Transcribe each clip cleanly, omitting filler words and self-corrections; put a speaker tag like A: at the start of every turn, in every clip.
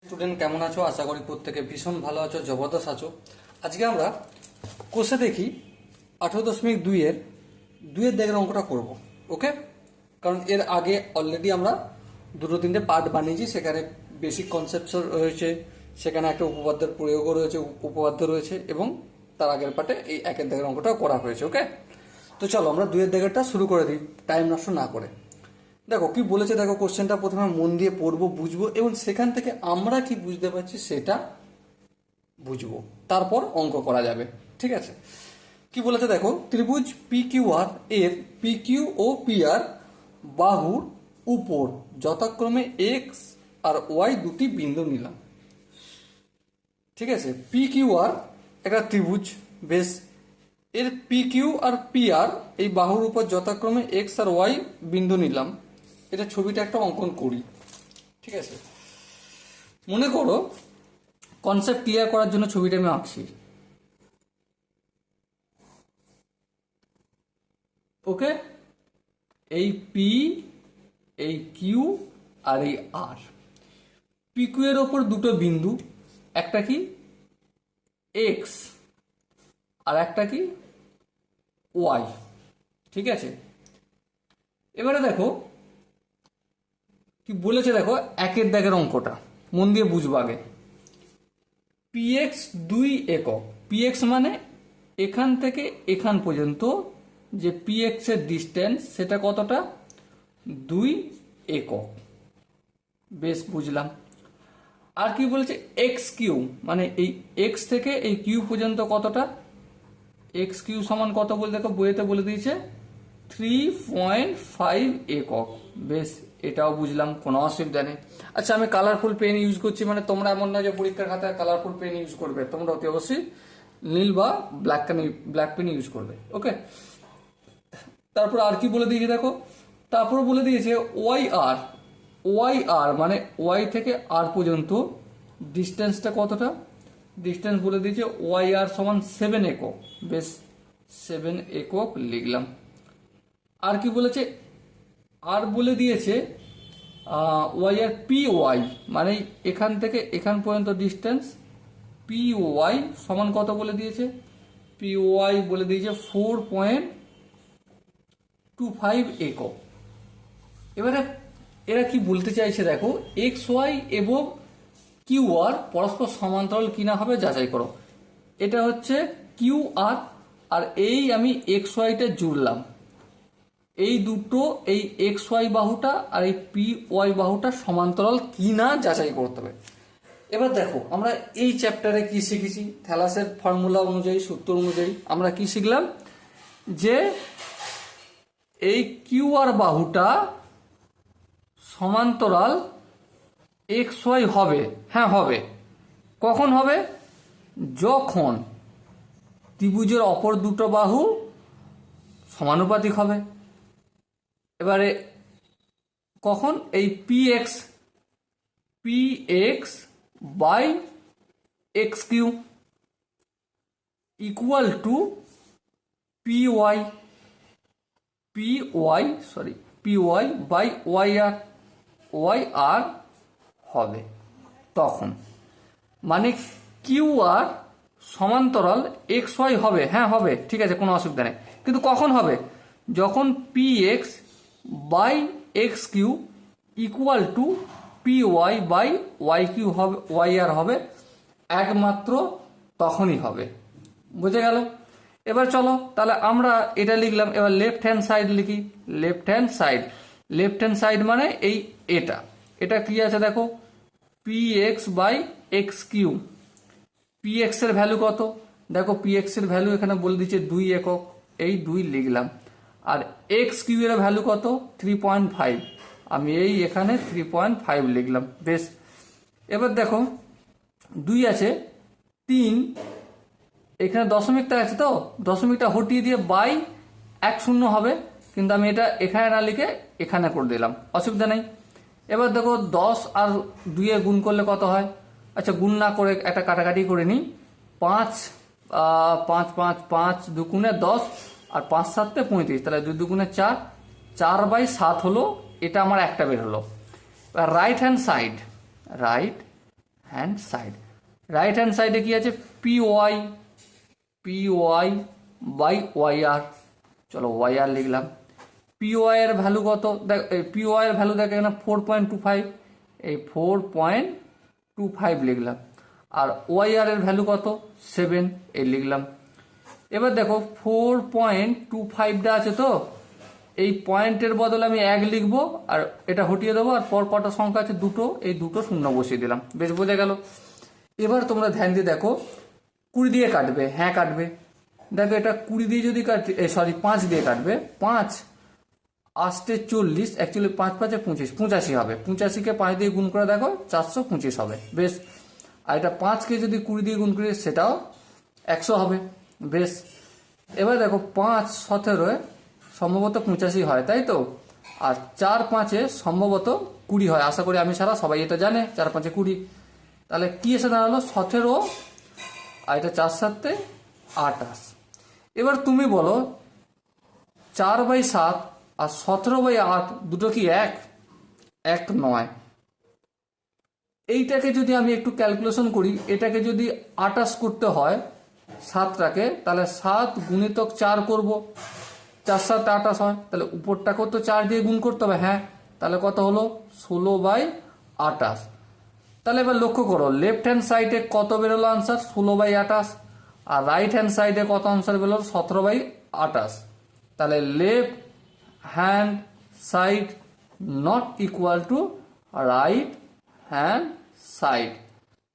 A: Student কেমন আছো? আশা করি প্রত্যেকে ভীষণ ভালো আছো, জবরদস্ত আছো। আজকে আমরা কোষে দেখি 18.2 এর দুইয়ের দাগের অঙ্কটা করব। ওকে, কারণ এর আগে অলরেডি আমরা দুটো তিনটে পার্ট বানিয়েছি, সেখানে বেসিক কনসেপ্ট রয়েছে, সেখানে একটা উপপাদ্যের প্রয়োগও রয়েছে, উপপাদ্য রয়েছে, এবং তার আগের পার্টে এই একের দাগের অঙ্কটাও করা হয়েছে। ওকে, তো চলো আমরা দুইয়ের দাগেরটা শুরু করে দিই টাইম নষ্ট না করে। দেখো কি বলেছে, দেখো কোশ্চেনটা প্রথমে মন দিয়ে পড়বো, বুঝবো, এবং সেখান থেকে আমরা কি বুঝতে পারছি সেটা বুঝবো, তারপর অঙ্ক করা যাবে। ঠিক আছে, কি বলেছে দেখো, ত্রিভুজ পি কিউ আর এর P Q O P R বাহুর উপর যথাক্রমে এক্স আর ওয়াই দুটি বিন্দু নিলাম। ঠিক আছে, পি কিউ আর একটা ত্রিভুজ, বেশ, এর P Q R P R এই বাহুর উপর যথাক্রমে এক্স আর ওয়াই বিন্দু নিলাম। এটা ছবিটা একটা অঙ্কন করি। ঠিক আছে, মনে করো কনসেপ্ট ক্লিয়ার করার জন্য ছবিটা আমি আঁকছি। ওকে, এই পি, এই কিউ আর এই আর, পি কিউ এর ওপর দুটো বিন্দু, একটা কি এক্স আর একটা কি ওয়াই। ঠিক আছে, এবারে দেখো কি বলেছে, দেখো একের দাগের অঙ্কটা মন দিয়ে বুঝবো আগে। পিএক্স 2 একক, পিএক্স মানে এখান থেকে এখান পর্যন্ত যে পিএক্স এর ডিস্টেন্স সেটা কতটা, 2 একক। বেশ, বুঝলাম। আর কি বলেছে, এক্স কিউ মানে এই এক্স থেকে এই কিউ পর্যন্ত কতটা, এক্স কিউ সমান কত বলে দেখো বইয়েতে বলে দিয়েছে 3.5 একক। বেশ, এটাও বুঝলাম, কোনো অসুবিধা নেই। আচ্ছা, আমি কালারফুল পেন ইউজ করছি, মানে তোমরা এমন নয় যে পরীক্ষার খাতায় কালারফুল পেন ইউজ করবে, তোমরা অতি অবশ্যই নীল বা ব্ল্যাক পেন ইউজ করবে। ওকে, তারপর আর কি বলে দিয়েছে দেখো, তারপর বলে দিয়েছে ওয়াই আর মানে ওয়াই থেকে আর পর্যন্ত ডিস্টেন্সটা কতটা, ডিস্টেন্স বলে দিয়েছে ওয়াই আর সমান 7 একক। বেশ, 7 একক লিখলাম। আর কি বলেছে, আর বলে দিয়েছে ওয়াই আর পি ওয়াই মানে এখান থেকে এখান পর্যন্ত ডিস্টেন্স পি ওয়াই সমান কত বলে দিয়েছে, পি ওয়াই বলে দিয়েছে 4.25 একক। এবারে এরা কি বলতে চাইছে দেখো, এক্স ওয়াই এবং কিউ আর পরস্পর সমান্তরাল কিনা হবে যাচাই করো। এটা হচ্ছে কিউ আর, আর এই আমি এক্স ওয়াইটা জুড়লাম, এই দুটো এই এক্স ওয়াই বাহুটা আর এই পি ওয়াই বাহুটা সমান্তরাল কিনা যাচাই করতে হবে। এবার দেখো আমরা এই চ্যাপ্টারে কি শিখেছি, থ্যালাসের ফর্মুলা অনুযায়ী, সূত্র অনুযায়ী আমরা কি শিখলাম, যে এই কিউ আর বাহুটা সমান্তরাল এক্স ওয়াই হবে। হ্যাঁ হবে, কখন হবে, যখন ত্রিভুজের অপর দুটো বাহু সমানুপাতিক হবে। এবারে কখন, এই P X by X Q equal to P Y by Y আর হবে তখন, মানে কিউ আর সমান্তরাল এক্স ওয়াই হবে। হ্যাঁ হবে, ঠিক আছে, কোনো অসুবিধা নেই। কিন্তু কখন হবে, যখন P X by X Q equal to P Y by Y Q হবে, ওয়াই আর হবে, একমাত্র তখনই হবে। বুঝে গেল? এবার চলো তাহলে আমরা এটা লিখলাম। এবার লেফট হ্যান্ড সাইড লিখি। লেফট হ্যান্ড সাইড মানে এই এটা কি আছে দেখো, P X by X Q. P X এর ভ্যালু কত দেখো, পি এক্স এর ভ্যালু এখানে বলে দিচ্ছে 2 একক, এই 2 লিখলাম। আর এক্স কিউ এর ভ্যালু কত, 3.5, আমি এই এখানে 3.5 লিখলাম। বেশ, এবার দেখো 2 আছে, 3 এখানে দশমিকটা আছে, তো দশমিকটা হটিয়ে দিয়ে বাই 10 হবে, কিন্তু আমি এটা এখানে না লিখে এখানে করে দিলাম, অসুবিধা নেই। এবার দেখো 10 আর 2 এ গুণ করলে কত হয়, আচ্ছা গুণ না করে একটা কাটাকাটি করে নিই, 5 5 দুগুণে 10 আর 5 7 35, তাহলে 2 দুগুণে 4, 4/7 হলো, এটা আমার একটা বের হলো। Right hand hand side. Right hand সাইডে কি আছে, পি ওয়াই বাই ওয়াই আর। চলো ওয়াই আর লিখলাম। পি ওয়াই এর ভ্যালু কত, দেখ পি ওয়াই এর ভ্যালু দেখ এখানে 4.25, এই 4.25 লিখলাম। আর ওয়াই আর এর ভ্যালু কত, 7, এই লিখলাম। এবার দেখো 4.25টা আছে, তো এই পয়েন্টের বদলে আমি 1 লিখবো আর এটা হটিয়ে দেবো, আর পর কটা সংখ্যা আছে, দুটো, এই দুটো শূন্য বসিয়ে দিলাম। বেশ বোঝা গেল। এবার তোমরা ধ্যান দিয়ে দেখো, 20 দিয়ে কাটবে, হ্যাঁ কাটবে। দেখো এটা 20 দিয়ে যদি কাটে, 5 দিয়ে কাটবে, 5 8 40, অ্যাকচুয়ালি 5 5 25, 85 হবে। 85কে 5 দিয়ে গুণ করে দেখো, 425 হবে। বেশ। আর এটা 5কে যদি 20 দিয়ে গুণ করি, সেটাও 100 হবে। বেশ। এবার দেখো 5 17 সম্ভবত 85 হয়, তাই তো? আর 4 5 সম্ভবত 20 হয়। আশা করি আমি ছাড়া সবাই এটা জানে, 4 5 20। তাহলে কি এসে দাঁড়ালো, 17, আর এটা 4 7 28। এবার তুমি বলো 4/7 আর 17/8 দুটো কি এক নয়? এইটাকে যদি আমি একটু ক্যালকুলেশন করি, এটাকে যদি 28 করতে হয় 7টাকে, তাহলে 7 গুণিতক 4 করব, 4 7 28 হয়। তাহলে উপরটাকেও তো 4 দিয়ে গুণ করতে হবে, হ্যাঁ। তাহলে কত হলো, 16/28। তাহলে এবার লক্ষ্য করো, লেফট হ্যান্ড সাইডে কত বেরোলো আনসার, 16/28। আর রাইট হ্যান্ড সাইডে কত আনসার বেরোলো, 17/28। তাহলে left hand side not equal to right hand side.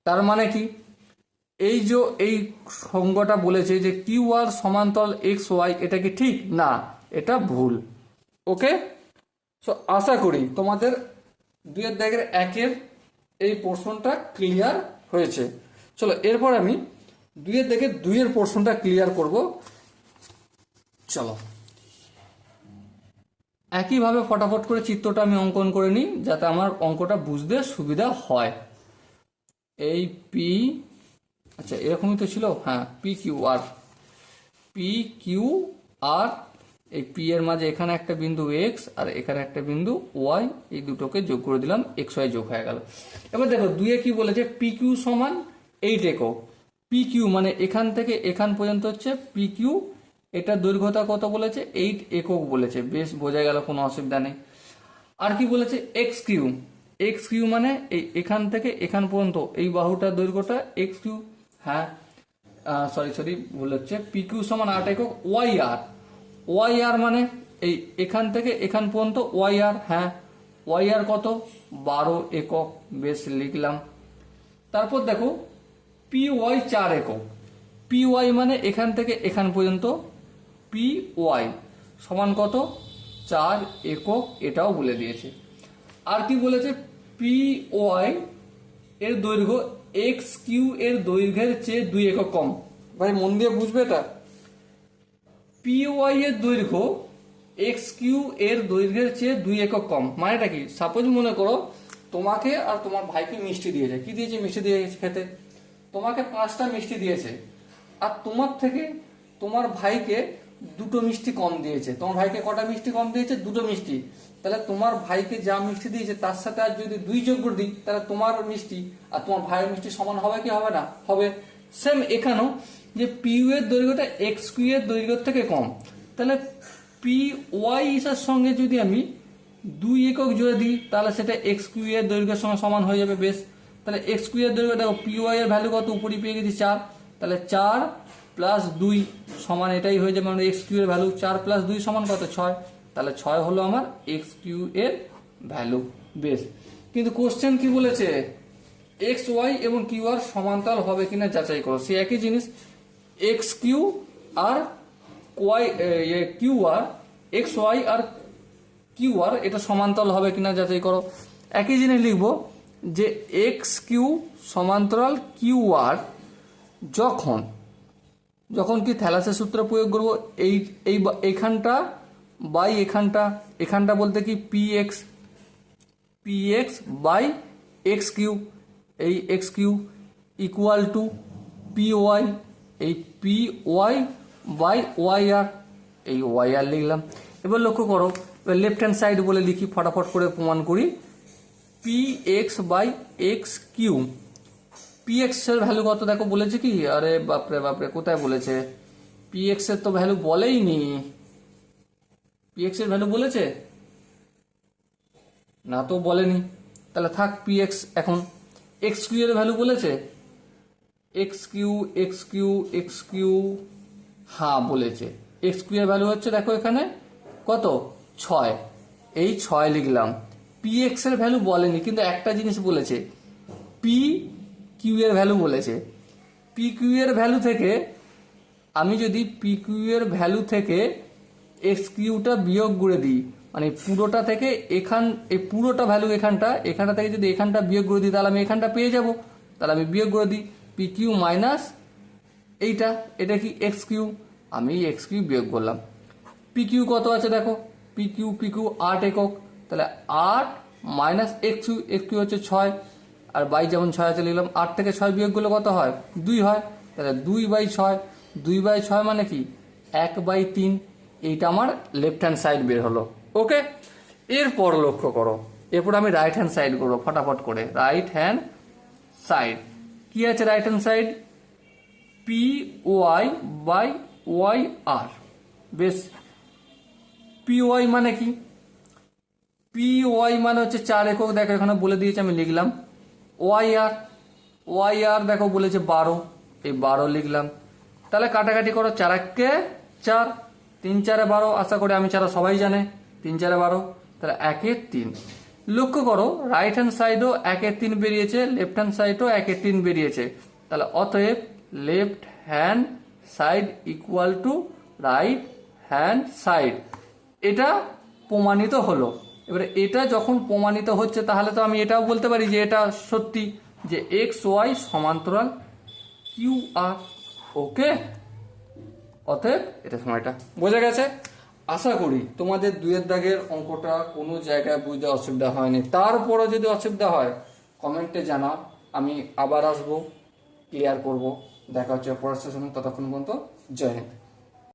A: তার মানে কি, এই যে এই সঙ্গটা বলেছে যে কিউ আর সমান্তরাল এক্স ওয়াই, এটা কি ঠিক? না, এটা ভুল। ওকে, সো আশা করি তোমাদের 2-1 এই পোর্শনটা ক্লিয়ার হয়েছে। চলো এরপর আমি 2-2 পোর্শনটা ক্লিয়ার করব। চলো একইভাবে ফটাফট করে চিত্রটা আমি অঙ্কন করে নিই, যাতে আমার অঙ্কটা বুঝতে সুবিধা হয়। এই পি, আচ্ছা এরকমই তো ছিল, হ্যাঁ, পি কিউ আর, এই পি এর মাঝে এখানে একটা বিন্দু এক্স আর এখানে একটা বিন্দু ওয়াই, এই দুটোকে যোগ করে দিলাম, এক্স ওয়াই যোগ হয়ে গেল। এবার দেখো 2 কি বলেছে, পি কিউ সমান 8 একক। পি কিউ মানে এখান থেকে এখান পর্যন্ত হচ্ছে পি কিউ, এটা দৈর্ঘ্যতা কত বলেছে, 8 একক বলেছে। বেশ বোঝা গেল, কোনো অসুবিধা নেই। আর কি বলেছে, এক্স কিউ মানে এই এখান থেকে এখান পর্যন্ত এই বাহুটার দৈর্ঘ্যটা এক্স কিউ, হ্যাঁ সরি ভুল হচ্ছে, পি কিউ সমান 8 একক। ওয়াই আর মানে এই এখান থেকে এখান পর্যন্ত ওয়াই আর, হ্যাঁ ওয়াই আর কত, 12 একক। বেশ লিখলাম। তারপর দেখো পি ওয়াই 4 একক। পি ওয়াই মানে এখান থেকে এখান পর্যন্ত পি ওয়াই সমান কত, 4 একক, এটাও বলে দিয়েছে। আর কি বলেছে, পি ওয়াই এর দৈর্ঘ্য এক্স কিউ এর দৈর্ঘ্যের চেয়ে 2 একক কম। ভাই মন দিয়ে বুঝবে এটা, পি ওয়াই এর দৈর্ঘ্য এক্স কিউ এর দৈর্ঘ্যের চেয়ে 2 একক কম। মানেটা কি, সাপোজ মনে করো তোমাকে আর তোমার ভাইকে মিষ্টি দিয়েছে, কি দিয়েছে, মিষ্টি দিয়েছে খেতে। তোমাকে 5টা মিষ্টি দিয়েছে, আর তোমার থেকে তোমার ভাইকে 2টো মিষ্টি কম দিয়েছে। তোমার ভাইকে কটা মিষ্টি কম দিয়েছে, 2টো মিষ্টি। তাহলে তোমার ভাইকে যা মিষ্টি দিয়েছে তার সাথে আর যদি 2 যোগ করে দিই, তাহলে তোমার মিষ্টি আর তোমার ভাইয়ের মিষ্টি সমান হবে কি হবে না, হবে। সেম এখানেও, যে পি ইউ এর দৈর্ঘ্যটা এক্স কিউ এর দৈর্ঘ্যের থেকে কম, তাহলে পি ওয়াই এর সঙ্গে যদি আমি 2 একক জুড়ে দিই, তাহলে সেটা এক্স কিউ এর দৈর্ঘ্যের সঙ্গে সমান হয়ে যাবে। বেশ, তাহলে এক্স কিউ এর দৈর্ঘ্য দেখো, পি ওয়াই এর ভ্যালু কত, উপরই পেয়ে গেছি 4, তাহলে 4 প্লাস 2 সমান এটাই হয়ে যাবে, মানে এক্স কিউ এর ভ্যালু 4 প্লাস 2 সমান কত, 6। তাহলে 6 হলো আমার এক্স কিউ এর ভ্যালু। বেশ, কিন্তু কোশ্চেন কি বলেছে, এক্স ওয়াই এবং কিউ আর সমান্তরাল হবে কিনা যাচাই করো। সে একই জিনিস, x Q R Y Q R, x Y আর কিউ আর এটা সমান্তরাল হবে কিনা যাচাই করো। একই জিনিস লিখবো যে এক্স কিউ সমান্তরাল কিউ আর যখন কি থ্যালাসের সূত্র প্রয়োগ করবো, এইখানটা বাই এখানটা বলতে কি P X by X Q, এই X Q equal to P Y, এই P Y by Y R, এই ওয়াই আর লিখলাম। এবার লক্ষ্য করো, এবার লেফট হ্যান্ড সাইড বলে লিখি, ফটাফট করে প্রমাণ করি। P X by X Q P X এর ভ্যালু কত দেখো বলেছে কি? আরে বাপরে বাপরে, কোথায় বলেছে? পি এক্স এর তো ভ্যালু বলেইনি। পি এক্স এর ভ্যালু বলেছে না? তো বলেনি, তাহলে থাক পি এক্স। এখন এক্স কিউ এর ভ্যালু বলেছে? X Q X Q X Q, হ্যাঁ বলেছে। এক্স কিউ এর ভ্যালু হচ্ছে দেখো এখানে কত, 6। এই 6 লিখলাম। পি এক্স এর ভ্যালু বলেনি, কিন্তু একটা জিনিস বলেছে, পি কিউ এর ভ্যালু বলেছে। পি কিউ এর ভ্যালু থেকে আমি যদি পি কিউ এর ভ্যালু থেকে এক্স কিউটা বিয়োগ করে দিই, মানে পুরোটা থেকে এই পুরোটা ভ্যালু এখানটা থেকে যদি এখানটা বিয়োগ করে দিই, তাহলে আমি এখানটা পেয়ে যাব। তাহলে আমি বিয়োগ করে দিই, পি কিউ মাইনাস এটা কি এক্স কিউ, আমি এক্স কিউ বিয়োগ করলাম। পি কিউ কত আছে দেখো, পি কিউ 8 একক, তাহলে 8 মাইনাস এক্স কিউ হচ্ছে 6, আর বাই যেমন 6 আছে লিখলাম। 8 থেকে 6 বিয়োগ করলে কত হয়? 2 হয়। তাহলে 2/6, 2/6 মানে কি 1/3। এইটা আমার লেফট হ্যান্ড সাইড বের হলো। ওকে, এরপর লক্ষ্য করো, এরপর আমি রাইট হ্যান্ড সাইড করবো ফটাফট করে। রাইট হ্যান্ড সাইড কি আছে? Right hand side P Y by Y R. বেশ, পি ওয়াই মানে কি? পি ওয়াই মানে হচ্ছে 4 একক, দেখো এখানে বলে দিয়েছে, আমি লিখলাম। ওয়াই আর দেখো বলেছে 12, এই 12 লিখলাম। তাহলে কাটাকাটি করো, 4 একে 4, 3 4 12, আশা করি আমি ছাড়া সবাই জানে 3 4 12, তাহলে 1 এ 3। লক্ষ্য করো রাইট হ্যান্ড সাইডও 1 এ 3 বেরিয়েছে, লেফট হ্যান্ড সাইডও 1 এ 3 বেরিয়েছে। তাহলে অতএব left hand side equal to right hand side, এটা প্রমাণিত হলো। এবারে এটা যখন প্রমাণিত হচ্ছে, তাহলে তো আমি এটাও বলতে পারি যে এটা সত্যি, যে এক্স ওয়াই সমান্তরাল কিউ আর। ওকে, অতএব এটা সময়টা বোঝা গেছে। আশা করি তোমাদের 2 দাগের অঙ্কটা কোনো জায়গায় বুঝতে অসুবিধা হয়নি। তারপরও যদি অসুবিধা হয় কমেন্টে জানাও, আমি আবার আসবো, ক্লিয়ার করব। দেখা হচ্ছে পরের সেশনে, ততক্ষণ পর্যন্ত জয় হিন্দ।